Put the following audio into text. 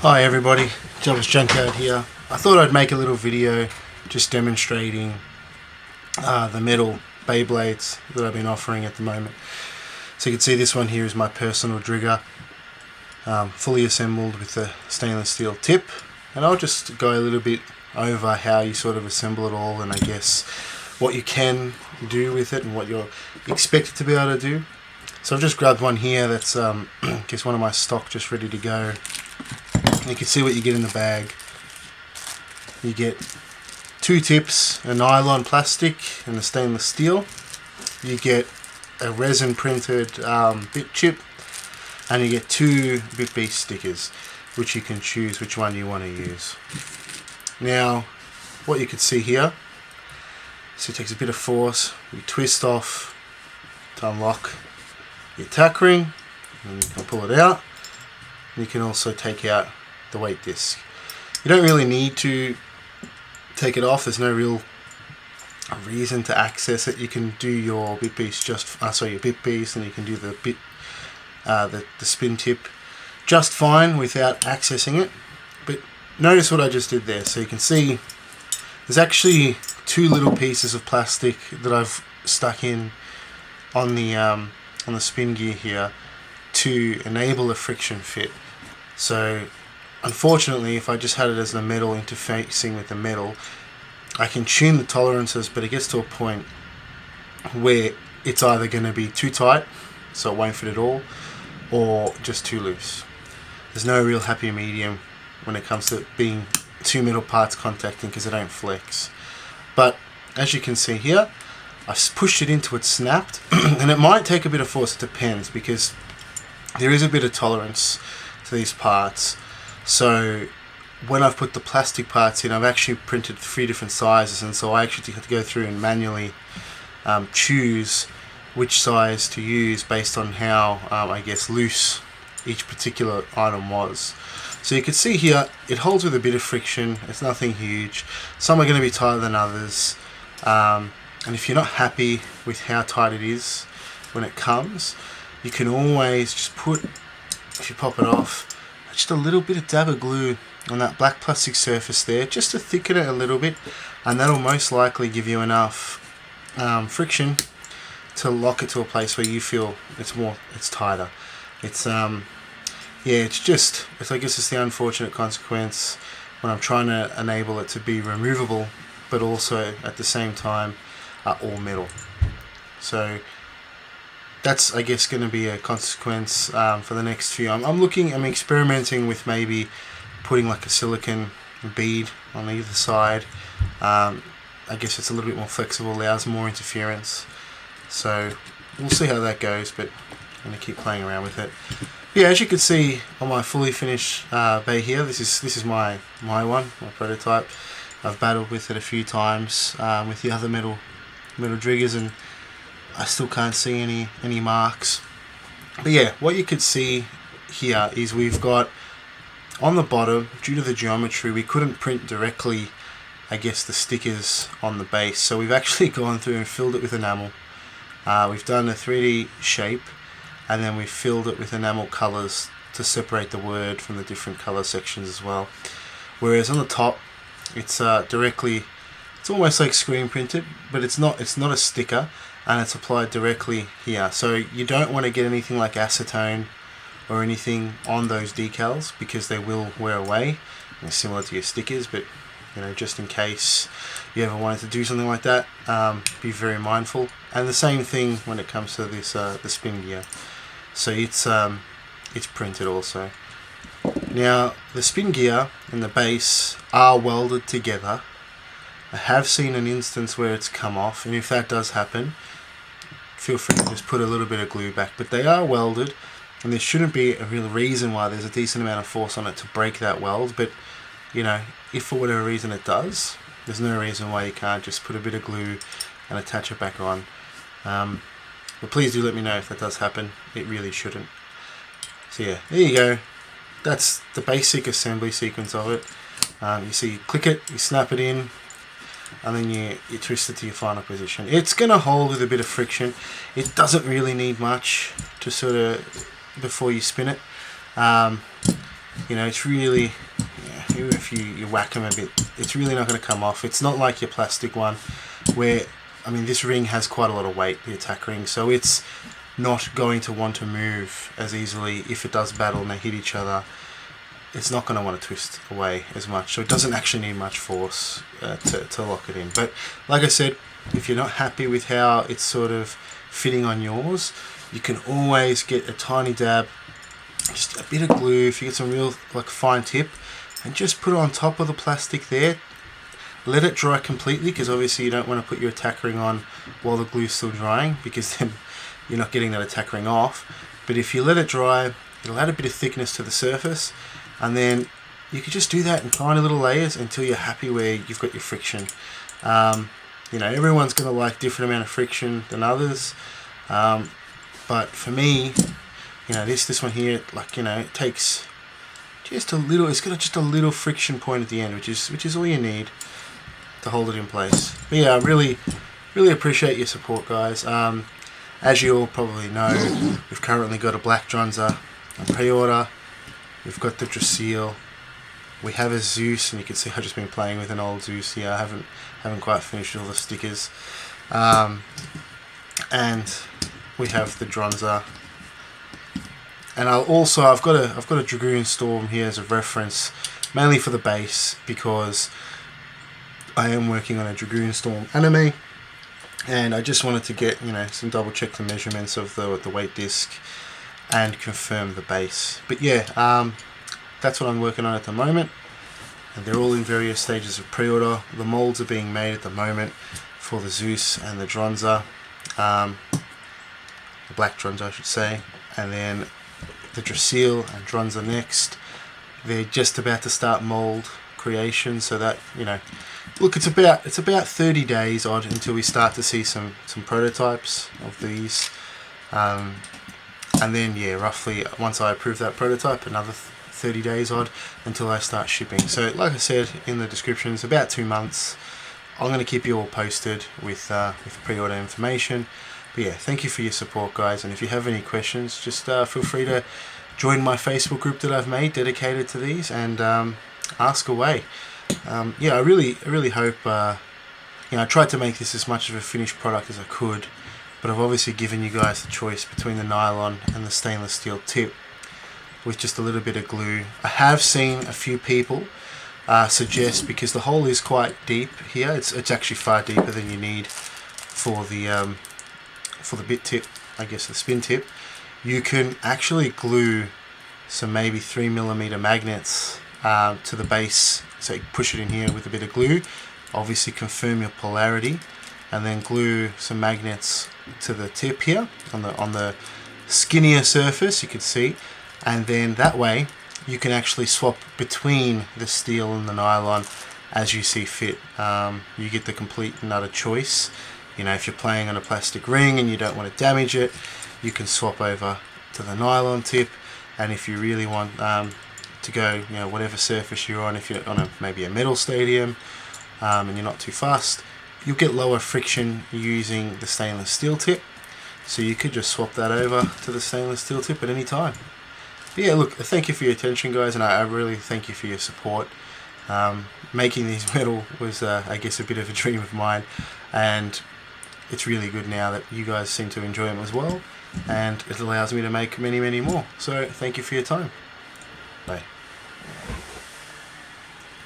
Hi everybody, Jawas Junkyard here. I thought I'd make a little video just demonstrating the metal Beyblades that I've been offering at the moment. So you can see this one here is my personal Driger, fully assembled with the stainless steel tip, and I'll just go a little bit over how you sort of assemble it all, and I guess what you can do with it and what you're expected to be able to do. So I've just grabbed one here that's I guess one of my stock just ready to go. You can see what you get in the bag. You get two tips, a nylon plastic and a stainless steel. You get a resin printed bit chip, and you get two Beyblade stickers, which you can choose which one you want to use. Now, what you can see here, so it takes a bit of force. You twist off to unlock your tack ring, and you can pull it out. And you can also take out the weight disc. You don't really need to take it off. There's no real reason to access it. You can do your bit piece your bit piece, and you can do the spin tip just fine without accessing it. But notice what I just did there. So you can see there's actually two little pieces of plastic that I've stuck in on the spin gear here to enable a friction fit. So unfortunately, if I just had it as the metal interfacing with the metal, I can tune the tolerances, but it gets to a point where it's either going to be too tight, so it won't fit at all, or just too loose. There's no real happy medium when it comes to being two metal parts contacting, because they don't flex. But as you can see here, I've pushed it into it snapped, and it might take a bit of force, it depends, because there is a bit of tolerance to these parts. So when I've put the plastic parts in, I've actually printed 3 different sizes, and so I actually had to go through and manually choose which size to use based on how I guess loose each particular item was. So you can see here it holds with a bit of friction. It's nothing huge. Some are going to be tighter than others, and if you're not happy with how tight it is when it comes, you can always just put, if you pop it off, just a little bit of dab of glue on that black plastic surface there, just to thicken it a little bit, and that'll most likely give you enough friction to lock it to a place where you feel it's tighter. It's I guess it's the unfortunate consequence when I'm trying to enable it to be removable, but also at the same time all metal. So that's, I guess, going to be a consequence for the next few. I'm experimenting with maybe putting like a silicone bead on either side. I guess it's a little bit more flexible, allows more interference. So we'll see how that goes, but I'm going to keep playing around with it. Yeah, as you can see on my fully finished bay here, this is my prototype. I've battled with it a few times with the other metal Drigers, and I still can't see any marks. But yeah, what you could see here is we've got on the bottom, due to the geometry, we couldn't print directly, I guess, the stickers on the base. So we've actually gone through and filled it with enamel. We've done a 3D shape, and then we've filled it with enamel colors to separate the word from the different color sections as well. Whereas on the top, it's it's almost like screen printed, but it's not a sticker, and it's applied directly here. So you don't want to get anything like acetone or anything on those decals, because they will wear away. They're similar to your stickers, but just in case you ever wanted to do something like that, be very mindful. And the same thing when it comes to this the spin gear. So it's printed also. Now the spin gear and the base are welded together. I have seen an instance where it's come off, and if that does happen, feel free to just put a little bit of glue back. But they are welded, and there shouldn't be a real reason why there's a decent amount of force on it to break that weld. But if for whatever reason it does, there's no reason why you can't just put a bit of glue and attach it back on. But please do let me know if that does happen. It really shouldn't. So yeah, there you go. That's the basic assembly sequence of it. You see, you click it, you snap it in, and then you twist it to your final position. It's going to hold with a bit of friction. It doesn't really need much to before you spin it. you know, it's really, even if you whack them a bit, it's really not going to come off. It's not like your plastic one where, I mean, this ring has quite a lot of weight, the attack ring, so it's not going to want to move as easily if it does battle and they hit each other. It's not going to want to twist away as much, so it doesn't actually need much force to lock it in. But like I said, if you're not happy with how it's sort of fitting on yours, you can always get a tiny dab, just a bit of glue, if you get some real like fine tip, and just put it on top of the plastic there. Let it dry completely, because obviously you don't want to put your attack ring on while the glue's still drying, because then you're not getting that attack ring off. But if you let it dry, it'll add a bit of thickness to the surface, and then you can just do that in tiny little layers until you're happy where you've got your friction. You know, everyone's going to like different amount of friction than others, but for me, you know, this one here, like, you know, it takes just a little, it's got just a little friction point at the end, which is all you need to hold it in place. But yeah, I really appreciate your support, guys. As you all probably know, we've currently got a black Dronza on pre-order. We've got the Dracil. We have a Zeus, and you can see I've just been playing with an old Zeus here. I haven't quite finished all the stickers. And we have the Dronza. And I've got a Dragoon Storm here as a reference, mainly for the base, because I am working on a Dragoon Storm anime, and I just wanted to get, you know, some double check the measurements of the weight disc and confirm the base. But yeah, that's what I'm working on at the moment, and they're all in various stages of pre-order. The molds are being made at the moment for the Zeus and the Dronza, the black Dronza I should say, and then the Dracil and Dronza next. They're just about to start mold creation, so that, you know, look, it's about 30 days odd until we start to see some prototypes of these, and then yeah, roughly once I approve that prototype, another 30 days odd until I start shipping. So like I said in the description, it's about 2 months. I'm going to keep you all posted with pre-order information. But yeah, thank you for your support, guys, and if you have any questions, just feel free to join my Facebook group that I've made dedicated to these, and ask away. Yeah, I really hope, you know, I tried to make this as much of a finished product as I could, but I've obviously given you guys the choice between the nylon and the stainless steel tip with just a little bit of glue. I have seen a few people suggest, because the hole is quite deep here, it's actually far deeper than you need for the bit tip, I guess the spin tip, you can actually glue some maybe 3mm magnets to the base. So you push it in here with a bit of glue, obviously confirm your polarity, and then glue some magnets to the tip here on the skinnier surface, you can see, and then that way you can actually swap between the steel and the nylon as you see fit. You get the complete and utter choice. You know, if you're playing on a plastic ring and you don't want to damage it, you can swap over to the nylon tip, and if you really want to go, you know, whatever surface you're on, if you're on maybe a metal stadium and you're not too fast, you'll get lower friction using the stainless steel tip, so you could just swap that over to the stainless steel tip at any time. But yeah, look, thank you for your attention, guys, and I really thank you for your support. Making these metal was I guess a bit of a dream of mine, and it's really good now that you guys seem to enjoy them as well, and it allows me to make many more. So thank you for your time. Bye.